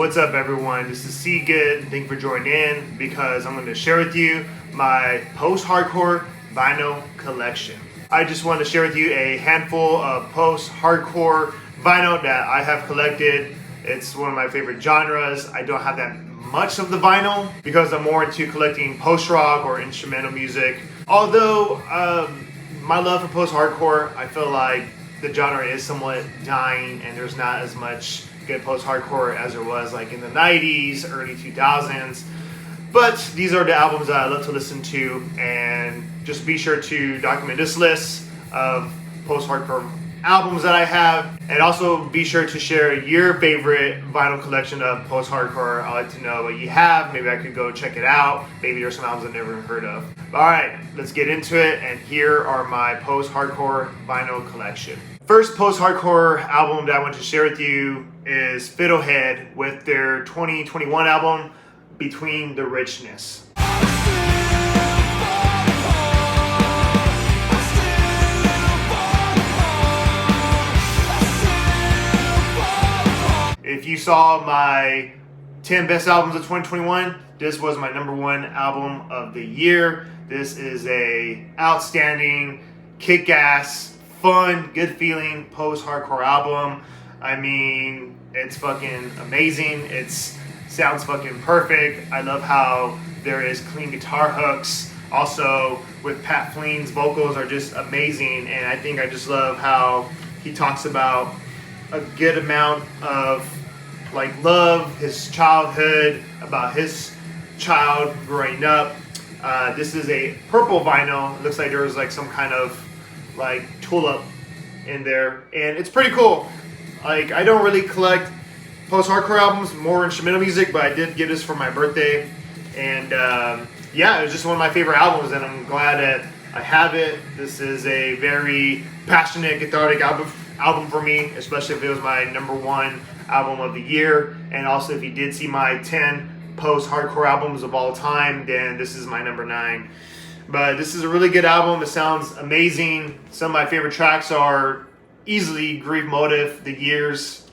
what's up everyone? This is C Good. Thank you for joining in because I'm going to share with you my post-hardcore vinyl collection. I just want to share with you a handful of post-hardcore vinyl that I have collected. It's one of my favorite genres. I don't have that much of the vinyl because I'm more into collecting post-rock or instrumental music. Although my love for post-hardcore, I feel like the genre is somewhat dying and there's not as much good post-hardcore as there was like in the 90s, early 2000s. But these are the albums that I love to listen to, and just be sure to document this list of post-hardcore albums that I have, and also be sure to share your favorite vinyl collection of post-hardcore. I'd like to know what you have. Maybe I could go check it out. Maybe there's some albums I've never heard of. Alright, let's get into it, and here are my post-hardcore vinyl collection. First post-hardcore album that I want to share with you is Fiddlehead with their 2021 album, Between the Richness. If you saw my 10 best albums of 2021, this was my #1 album of the year. This is a outstanding, kick-ass, fun, good feeling post-hardcore album. I mean, it's fucking amazing. It sounds fucking perfect. I love how there is clean guitar hooks. Also, with Pat Flene's vocals are just amazing, and I think I just love how he talks about a good amount of like love, his childhood, about his child growing up. This is a purple vinyl. It looks like there was like some kind of like tulip in there, and it's pretty cool. Like, I don't really collect post-hardcore albums, more instrumental music, but I did get this for my birthday, and yeah, it was just one of my favorite albums, and I'm glad that I have it. This is a very passionate, cathartic album for me, especially if it was my #1 album of the year. And also, if you did see my 10 post-hardcore albums of all time, then this is my #9. But this is a really good album. It sounds amazing. Some of my favorite tracks are easily Grief Motive, The Years,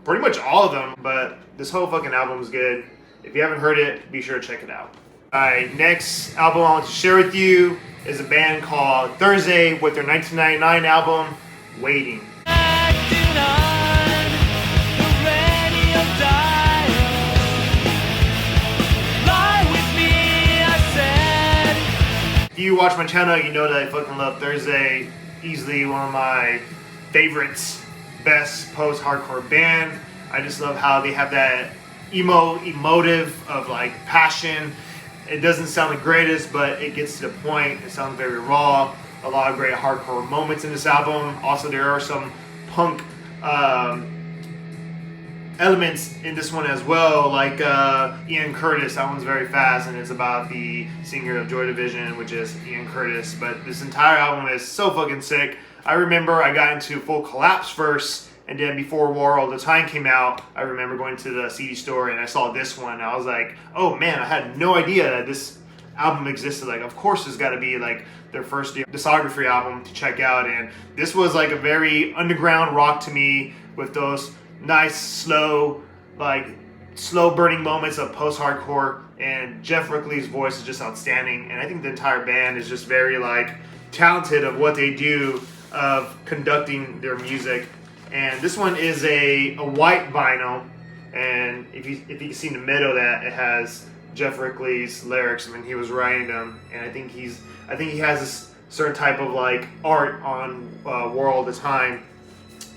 pretty much all of them. But this whole fucking album is good. If you haven't heard it, be sure to check it out. Alright, next album I want to share with you is a band called Touché with their 1999 album, Waiting. If you watch my channel, you know that I fucking love Touché. Easily one of my favorites, best post-hardcore band. I just love how they have that emotive of like passion. It doesn't sound the greatest, but it gets to the point. It sounds very raw. A lot of great hardcore moments in this album. Also, there are some punk elements in this one as well, like Ian Curtis. That one's very fast, and it's about the singer of Joy Division, which is Ian Curtis. But this entire album is so fucking sick. I remember I got into Full Collapse first, and then before War All the Time came out, I remember going to the CD store and I saw this one. And I was like, oh man, I had no idea that this album existed. Like, of course it's got to be like their first discography album to check out. And this was like a very underground rock to me, with those nice slow burning moments of post-hardcore. And Jeff Rickley's voice is just outstanding, and I think the entire band is just very like talented of what they do of conducting their music. And this one is a white vinyl, and if you can see in the middle that it has Jeff Rickley's lyrics. I mean, he was writing them, and I think he has this certain type of like art on War All the Time.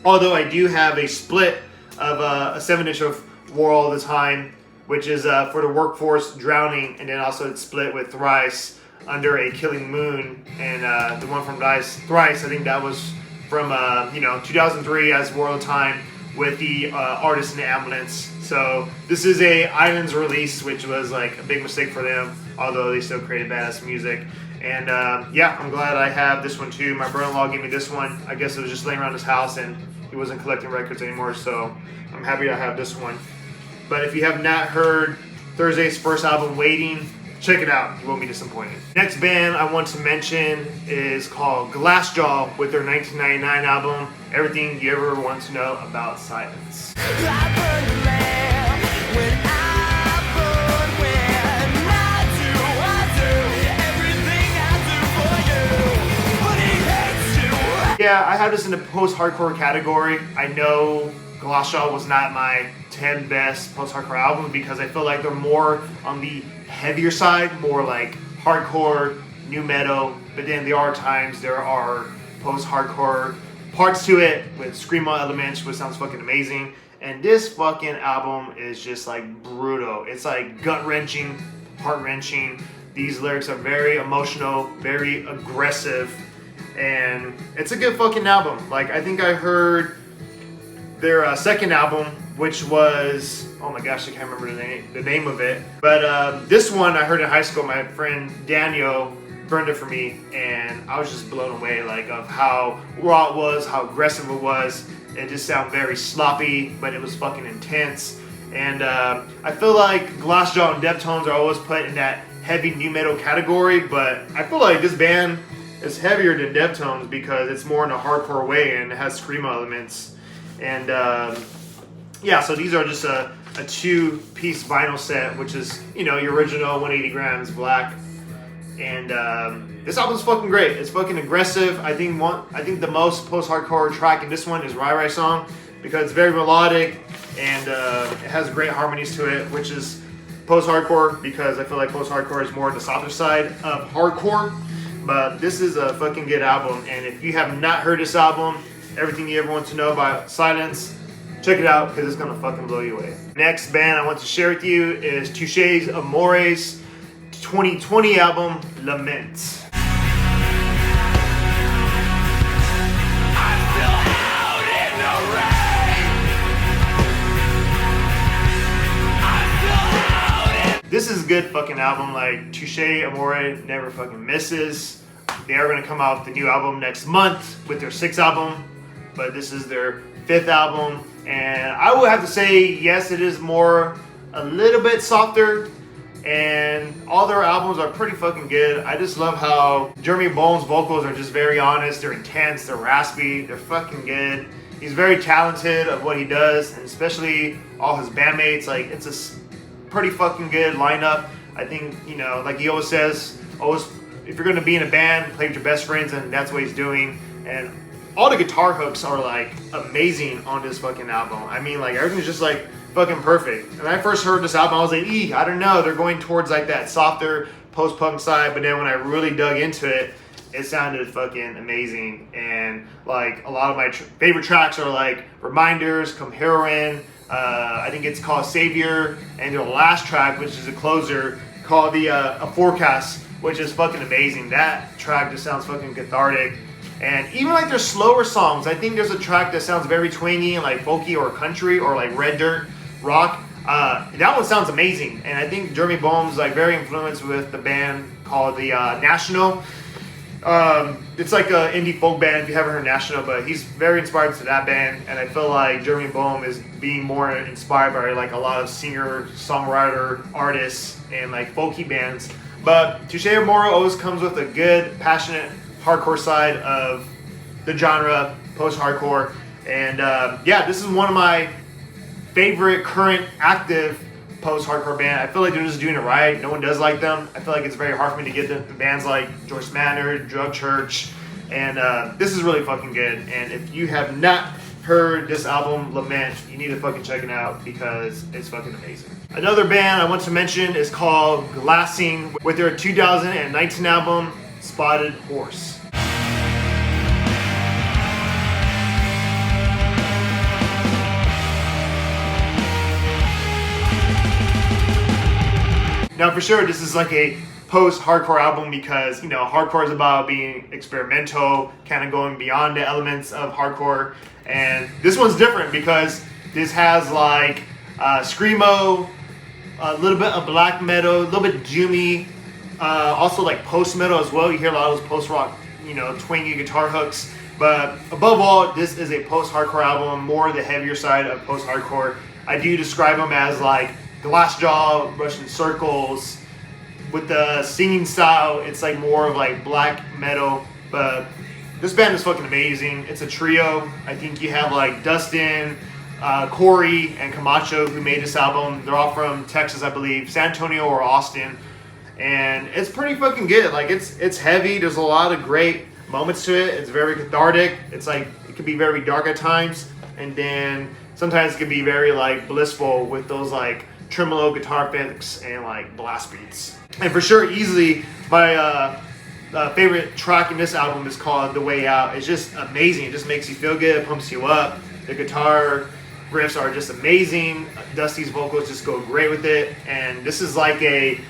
Although I do have a split of a 7-inch of War All the Time, which is for the Workforce, Drowning, and then also it's split with Thrice, Under a Killing Moon, and the one from Thrice, I think that was from 2003 as War All the Time with the artist in the ambulance. So this is a Islands release, which was like a big mistake for them, although they still created badass music. And yeah, I'm glad I have this one too. My brother-in-law gave me this one. I guess it was just laying around his house and he wasn't collecting records anymore, so I'm happy I have this one. But if you have not heard Touché's first album, Waiting, check it out. You won't be disappointed. Next band I want to mention is called Glassjaw with their 1999 album, Everything You Ever Want to Know About Silence. Yeah, I have this in the post-hardcore category. I know Glassjaw was not my 10 best post-hardcore albums because I feel like they're more on the heavier side, more like hardcore, new metal, but then there are times there are post-hardcore parts to it with screamo elements, which sounds fucking amazing. And this fucking album is just like brutal. It's like gut-wrenching, heart-wrenching. These lyrics are very emotional, very aggressive, and it's a good fucking album. Like, I think I heard their second album, which was, oh my gosh, I can't remember the name of it. But this one I heard in high school. My friend Daniel burned it for me, and I was just blown away, like, of how raw it was, how aggressive it was. It just sounded very sloppy, but it was fucking intense. And I feel like Glassjaw and Deftones are always put in that heavy new metal category, but I feel like this band is heavier than Deftones because it's more in a hardcore way and it has screamo elements. And yeah, so these are just a two-piece vinyl set, which is, you know, your original 180 grams black. And this album's fucking great. It's fucking aggressive. I think the most post-hardcore track in this one is Rai Rai Song because it's very melodic and it has great harmonies to it, which is post-hardcore because I feel like post-hardcore is more the softer side of hardcore. But this is a fucking good album, and if you have not heard this album, Everything You Ever Want to Know by Silence, check it out because it's gonna fucking blow you away. Next band I want to share with you is Touché's Amore's 2020 album, Lament. This is a good fucking album. Like, Touché, Amore never fucking misses. They are going to come out with the new album next month with their 6th album, but this is their 5th album. And I would have to say, yes, it is a little bit softer, and all their albums are pretty fucking good. I just love how Jeremy Bone's vocals are just very honest, they're intense, they're raspy, they're fucking good. He's very talented of what he does, and especially all his bandmates. Like, it's a pretty fucking good lineup. I think, you know, like he always says, if you're going to be in a band, play with your best friends, and that's what he's doing. And all the guitar hooks are like amazing on this fucking album. I mean, like, everything's just like fucking perfect. When I first heard this album, I was like, I don't know, they're going towards like that softer post-punk side, but then when I really dug into it, it sounded fucking amazing. And like, a lot of my favorite tracks are like Reminders, Come Heroin, I think it's called Savior, and their last track, which is a closer, called A Forecast, which is fucking amazing. That track just sounds fucking cathartic. And even like their slower songs, I think there's a track that sounds very twangy and like folky or country or like red dirt rock. That one sounds amazing. And I think Jeremy Bone's like very influenced with the band called the National. It's like an indie folk band if you haven't heard National, but he's very inspired to that band, and I feel like Jeremy Bone is being more inspired by like a lot of singer, songwriter, artists, and like folky bands. But Touché Amore always comes with a good, passionate, hardcore side of the genre, post-hardcore, and yeah, this is one of my favorite current active post-hardcore band. I feel like they're just doing it right. No one does like them. I feel like it's very hard for me to get the bands like Joyce Manor, Drug Church, and this is really fucking good. And if you have not heard this album, Lament, you need to fucking check it out because it's fucking amazing. Another band I want to mention is called Glassing with their 2019 album, Spotted Horse. Now, for sure, this is like a post-hardcore album because, you know, hardcore is about being experimental, kind of going beyond the elements of hardcore. And this one's different because this has like screamo, a little bit of black metal, a little bit doomy, also like post-metal as well. You hear a lot of those post-rock, you know, twangy guitar hooks. But above all, this is a post-hardcore album, more the heavier side of post-hardcore. I do describe them as like Glassjaw, Russian Circles. With the singing style, it's like more of like black metal, but this band is fucking amazing. It's a trio. I think you have like Dustin, Corey and Camacho, who made this album. They're all from Texas, I believe, San Antonio or Austin, and it's pretty fucking good. Like it's heavy. There's a lot of great moments to it. It's very cathartic. It's like it can be very dark at times, and then sometimes it can be very like blissful with those like tremolo guitar picks and like blast beats. And for sure, easily my favorite track in this album is called "The Way Out." It's just amazing. It just makes you feel good, pumps you up. The guitar riffs are just amazing. Dusty's vocals just go great with it. And this is like a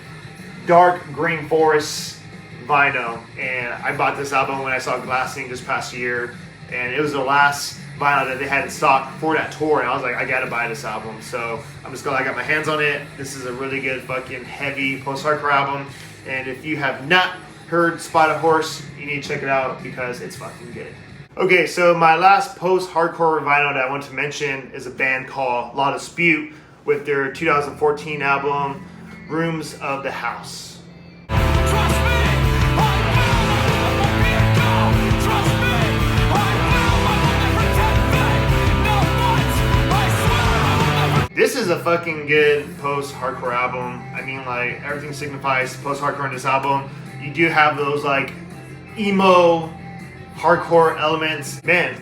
dark green forest vinyl. And I bought this album when I saw Glassjaw this past year. And it was the last vinyl that they had in stock for that tour. And I was like, I gotta buy this album. So I'm just glad I got my hands on it. This is a really good fucking heavy post-hardcore album. And if you have not heard Spotted Horse, you need to check it out because it's fucking good. Okay, so my last post-hardcore vinyl that I want to mention is a band called La Dispute with their 2014 album, Rooms of the House. This is a fucking good post-hardcore album. I mean, like, everything signifies post-hardcore in this album. You do have those, like, emo hardcore elements. Man,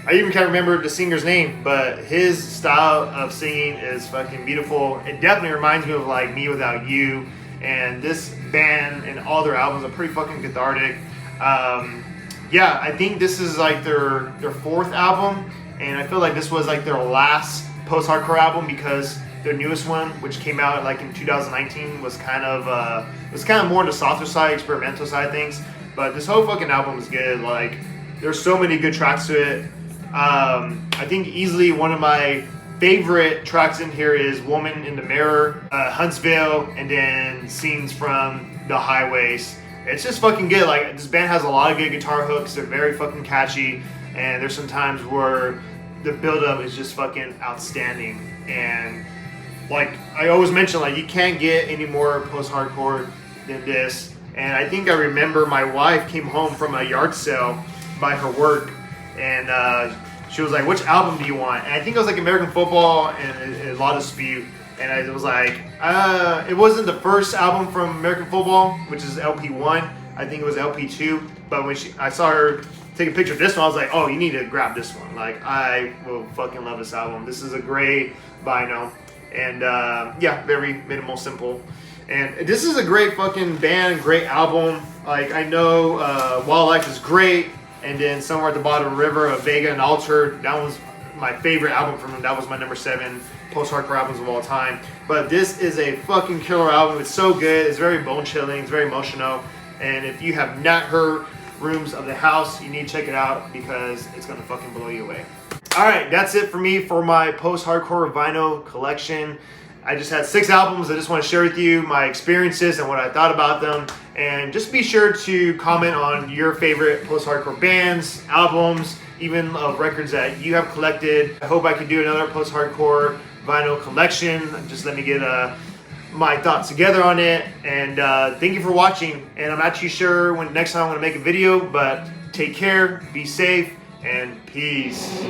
I even can't remember the singer's name, but his style of singing is fucking beautiful. It definitely reminds me of like Me Without You, and this band and all their albums are pretty fucking cathartic. Yeah, I think this is like their fourth album, and I feel like this was like their last post-hardcore album because their newest one, which came out like in 2019, was kind of more on the softer side, experimental side of things. But this whole fucking album is good. Like, there's so many good tracks to it. I think easily one of my favorite tracks in here is Woman in the Mirror, Huntsville, and then Scenes from the Highways. It's just fucking good. Like, this band has a lot of good guitar hooks. They're very fucking catchy. And there's some times where the build-up is just fucking outstanding. And, like, I always mention, like, you can't get any more post-hardcore than this. And I think I remember my wife came home from a yard sale by her work, and she was like, which album do you want? And I think it was like American Football and A Lot of Dispute. And I was like, it wasn't the first album from American Football, which is LP1. I think it was LP2. But when I saw her take a picture of this one, I was like, oh, you need to grab this one. Like, I will fucking love this album. This is a great vinyl. And yeah, very minimal, simple. And this is a great fucking band, great album. Like, I know Wildlife is great, and then Somewhere at the Bottom of the River, of Vega and Alter, that was my favorite album from them. That was my number 7 post-hardcore albums of all time. But this is a fucking killer album. It's so good. It's very bone-chilling. It's very emotional. And if you have not heard Rooms of the House, you need to check it out because it's going to fucking blow you away. Alright, that's it for me for my post-hardcore vinyl collection. I just had 6 albums. I just want to share with you my experiences and what I thought about them. And just be sure to comment on your favorite post-hardcore bands, albums, even of records that you have collected. I hope I can do another post-hardcore vinyl collection. Just let me get my thoughts together on it. And thank you for watching. And I'm not too sure when next time I'm going to make a video, but take care, be safe, and peace.